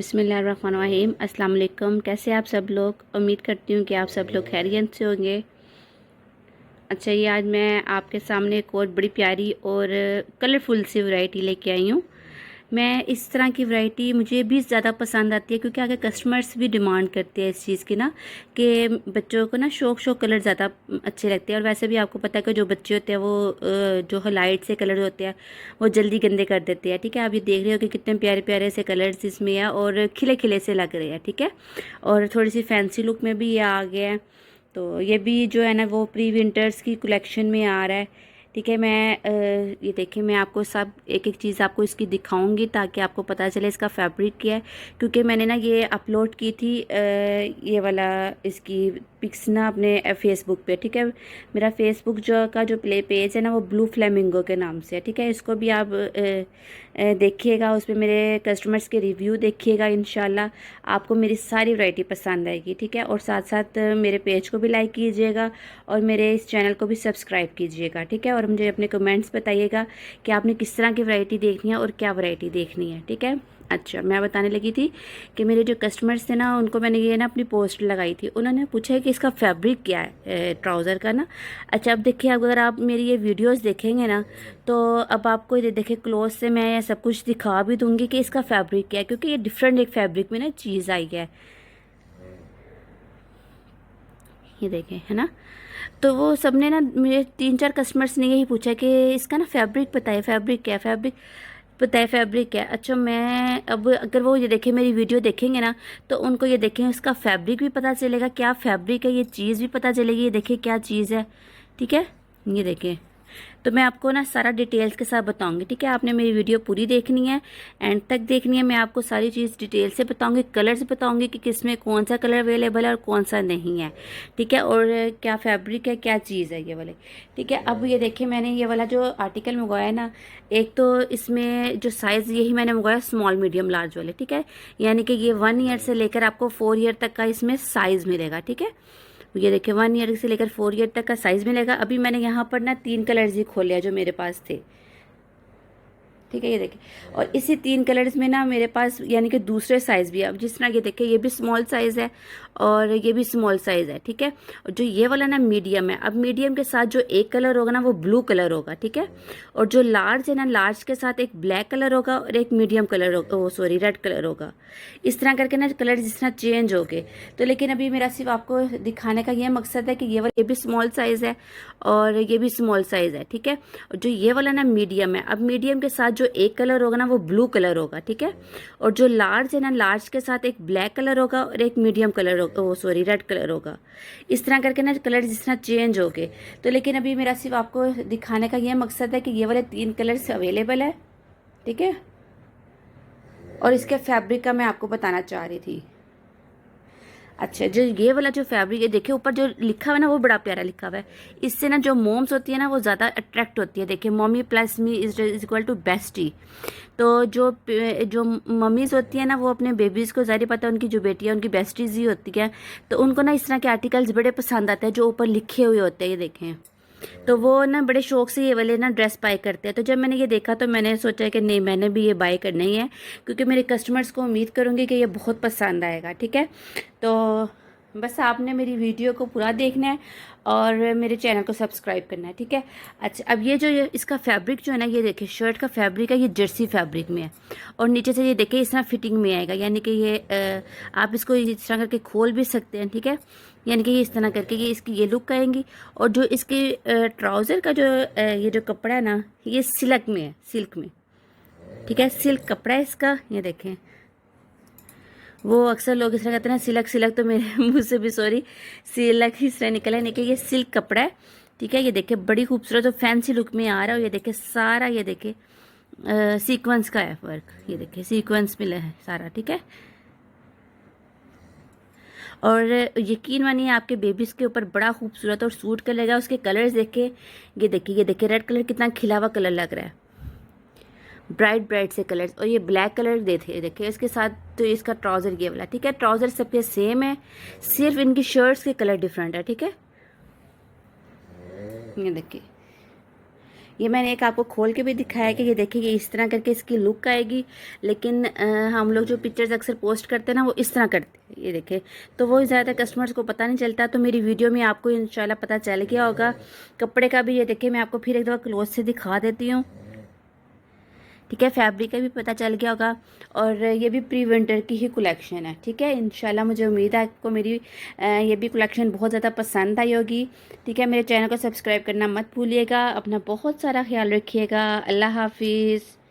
बिस्मिल्लाहिर्रहमानिर्रहीम। अस्सलाम वालेकुम। कैसे आप सब लोग? उम्मीद करती हूँ कि आप सब लोग खैरियत से होंगे। अच्छा, ये आज मैं आपके सामने एक और बड़ी प्यारी और कलरफुल सी वैरायटी लेके आई हूँ। मैं इस तरह की वैरायटी मुझे भी ज़्यादा पसंद आती है क्योंकि आगे कस्टमर्स भी डिमांड करते हैं इस चीज़ की ना, कि बच्चों को ना शौक कलर ज़्यादा अच्छे लगते हैं। और वैसे भी आपको पता है कि जो बच्चे होते हैं वो जो लाइट से कलर होते हैं वो जल्दी गंदे कर देते हैं। ठीक है, आप ये देख रहे हो कि कितने प्यारे प्यारे से कलर्स इसमें है और खिले खिले से लग रहे हैं। ठीक है, और थोड़ी सी फैंसी लुक में भी ये आ गया है। तो ये भी जो है ना वो प्री विंटर्स की कलेक्शन में आ रहा है। ठीक है, मैं ये देखिए, मैं आपको सब एक एक चीज़ आपको इसकी दिखाऊंगी ताकि आपको पता चले इसका फैब्रिक क्या है। क्योंकि मैंने ना ये अपलोड की थी ये वाला इसकी पिक्स ना अपने फेसबुक पे। ठीक है, मेरा फेसबुक जो प्ले पेज है ना वो ब्लू फ्लेमिंगो के नाम से है। ठीक है, इसको भी आप देखिएगा, उस पर मेरे कस्टमर्स के रिव्यू देखिएगा। इंशाल्लाह आपको मेरी सारी वैरायटी पसंद आएगी। ठीक है, और साथ साथ मेरे पेज को भी लाइक कीजिएगा और मेरे इस चैनल को भी सब्सक्राइब कीजिएगा। ठीक है, और मुझे अपने कमेंट्स बताइएगा कि आपने किस तरह की वैरायटी देखनी है और क्या वैरायटी देखनी है। ठीक है, अच्छा, मैं बताने लगी थी कि मेरे जो कस्टमर्स थे ना उनको मैंने ये ना अपनी पोस्ट लगाई थी। उन्होंने पूछा है कि इसका फैब्रिक क्या है ट्राउज़र का ना। अच्छा, अब देखिए, अगर आप मेरी ये वीडियोस देखेंगे ना तो अब आपको ये देखिए क्लोज से मैं ये सब कुछ दिखा भी दूंगी कि इसका फैब्रिक क्या है, क्योंकि ये डिफरेंट एक फैब्रिक में ना चीज़ आई है। ये देखें, है ना। तो वो सबने ना, मेरे 3-4 कस्टमर्स ने यही पूछा कि इसका ना फैब्रिक बताइए, फैब्रिक क्या है, फैब्रिक बताइए, फैब्रिक क्या है। अच्छा, मैं अब अगर वो ये देखें, मेरी वीडियो देखेंगे ना तो उनको ये देखें इसका फैब्रिक भी पता चलेगा क्या फैब्रिक है, ये चीज़ भी पता चलेगी। ये देखें क्या चीज़ है। ठीक है, ये देखें। तो मैं आपको ना सारा डिटेल्स के साथ बताऊंगी। ठीक है, आपने मेरी वीडियो पूरी देखनी है, एंड तक देखनी है। मैं आपको सारी चीज़ डिटेल से बताऊंगी, कलर्स बताऊंगी कि किस में कौन सा कलर अवेलेबल है और कौन सा नहीं है। ठीक है, और क्या फैब्रिक है, क्या चीज़ है ये वाले। ठीक है, अब ये देखिए, मैंने ये वाला जो आर्टिकल मंगवाया है ना, एक तो इसमें जो साइज़ यही मैंने मंगवाया स्मॉल मीडियम लार्ज वाले। ठीक है, यानी कि ये 1 ईयर से लेकर आपको 4 ईयर तक का इसमें साइज़ मिलेगा। ठीक है, ये देखिए 1 ईयर से लेकर 4 ईयर तक का साइज़ मिलेगा। अभी मैंने यहाँ पर ना 3 कलर्स ही खोले हैं जो मेरे पास थे। ठीक है, ये देखिए, और इसी 3 कलर्स में ना मेरे पास यानी कि दूसरे साइज़ भी है। अब जिस तरह ये देखिए, ये भी स्मॉल साइज़ है और ये भी स्मॉल साइज़ है। ठीक है, और जो ये वाला ना मीडियम है। अब मीडियम के साथ जो एक कलर होगा ना वो ब्लू कलर होगा। ठीक है, और जो लार्ज है ना, लार्ज के साथ एक ब्लैक कलर होगा और एक मीडियम कलर होगा, ओ सॉरी रेड कलर होगा। इस तरह करके ना कलर जिस तरह चेंज हो गए। तो लेकिन अभी मेरा सिर्फ आपको दिखाने का ये मकसद है कि ये भी स्मॉल साइज़ है और ये भी स्मॉल साइज़ है। ठीक है, और जो ये वाला ना मीडियम है। अब मीडियम के साथ जो एक कलर होगा ना वो ब्लू कलर होगा। ठीक है, और जो लार्ज है ना, लार्ज के साथ एक ब्लैक कलर होगा और एक मीडियम कलर होगा, ओ सॉरी रेड कलर होगा। इस तरह करके ना कलर जिस तरह चेंज हो गए। तो लेकिन अभी मेरा सिर्फ आपको दिखाने का ये मकसद है कि ये वाले 3 कलर्स अवेलेबल है। ठीक है, और इसके फैब्रिक का मैं आपको बताना चाह रही थी। अच्छा, जो ये वाला जो फैब्रिक है, देखिए ऊपर जो लिखा हुआ है ना वो बड़ा प्यारा लिखा हुआ है। इससे ना जो मोम्स होती है ना वो ज़्यादा अट्रैक्ट होती है। देखिए, mummy plus me is equal to bestie. तो जो मम्मीज़ होती है ना वो अपने बेबीज़ को, ज़ाहिर पता है उनकी जो बेटी है उनकी बेस्टीज़ ही होती है। तो उनको ना इस तरह के आर्टिकल्स बड़े पसंद आते हैं जो ऊपर लिखे हुए होते हैं। ये देखें, तो वो ना बड़े शौक से ये वाले ना ड्रेस बाय करते हैं। तो जब मैंने ये देखा तो मैंने सोचा कि नहीं, मैंने भी ये बाय करना ही है, क्योंकि मेरे कस्टमर्स को उम्मीद करूँगी कि ये बहुत पसंद आएगा। ठीक है, तो बस आपने मेरी वीडियो को पूरा देखना है और मेरे चैनल को सब्सक्राइब करना है। ठीक है, अच्छा, अब ये इसका फैब्रिक जो है ना, ये देखिए शर्ट का फैब्रिक है, ये जर्सी फैब्रिक में है। और नीचे से ये देखिए इस तरह फिटिंग में आएगा, यानी कि ये आप इसको इस तरह करके खोल भी सकते हैं। ठीक है, यानी कि ये इस तरह करके ये इसकी ये लुक आएंगी। और जो इसके ट्राउज़र का जो ये जो कपड़ा है ना, ये सिल्क में है, सिल्क में। ठीक है, सिल्क कपड़ा है इसका। ये देखें, वो अक्सर लोग इस तरह कहते हैं ना सिल्क सिल्क, तो मेरे मुंह से भी सॉरी, सिल्क इस तरह निकला है। नहीं कि ये सिल्क कपड़ा है। ठीक है, ये देखिए बड़ी खूबसूरत और फैंसी लुक में आ रहा है। और ये देखिए सारा, ये देखिए सीक्वेंस का है वर्क। ये देखिए सीक्वेंस मिला है सारा। ठीक है, और यकीन मानिए आपके बेबीज़ के ऊपर बड़ा खूबसूरत और सूट कर लेगा। उसके कलर्स देखिए, ये देखिए, ये देखिए रेड कलर कितना खिला हुआ कलर लग रहा है, ब्राइट ब्राइट से कलर्स। और ये ब्लैक कलर देते देखिए इसके साथ। तो इसका ट्राउज़र ये वाला। ठीक है, ट्राउज़र सबके सेम है, सिर्फ इनकी शर्ट्स के कलर डिफरेंट है। ठीक है, ये देखिए, ये मैंने एक आपको खोल के भी दिखाया कि ये देखिए, ये इस तरह करके इसकी लुक आएगी। लेकिन हम लोग जो पिक्चर्स अक्सर पोस्ट करते हैं ना, वो इस तरह करते हैं, ये देखें। तो वो ज़्यादा कस्टमर्स को पता नहीं चलता, तो मेरी वीडियो में आपको इंशाल्लाह पता चल गया होगा। कपड़े का भी ये देखिए, मैं आपको फिर एक दफ़ा क्लोज से दिखा देती हूँ, ठीक है। फैब्रिक का भी पता चल गया होगा। और ये भी प्री विंटर की ही कलेक्शन है, ठीक है। इंशाल्लाह मुझे उम्मीद है आपको मेरी ये भी कलेक्शन बहुत ज़्यादा पसंद आई होगी, ठीक है। मेरे चैनल को सब्सक्राइब करना मत भूलिएगा। अपना बहुत सारा ख्याल रखिएगा। अल्लाह हाफिज़।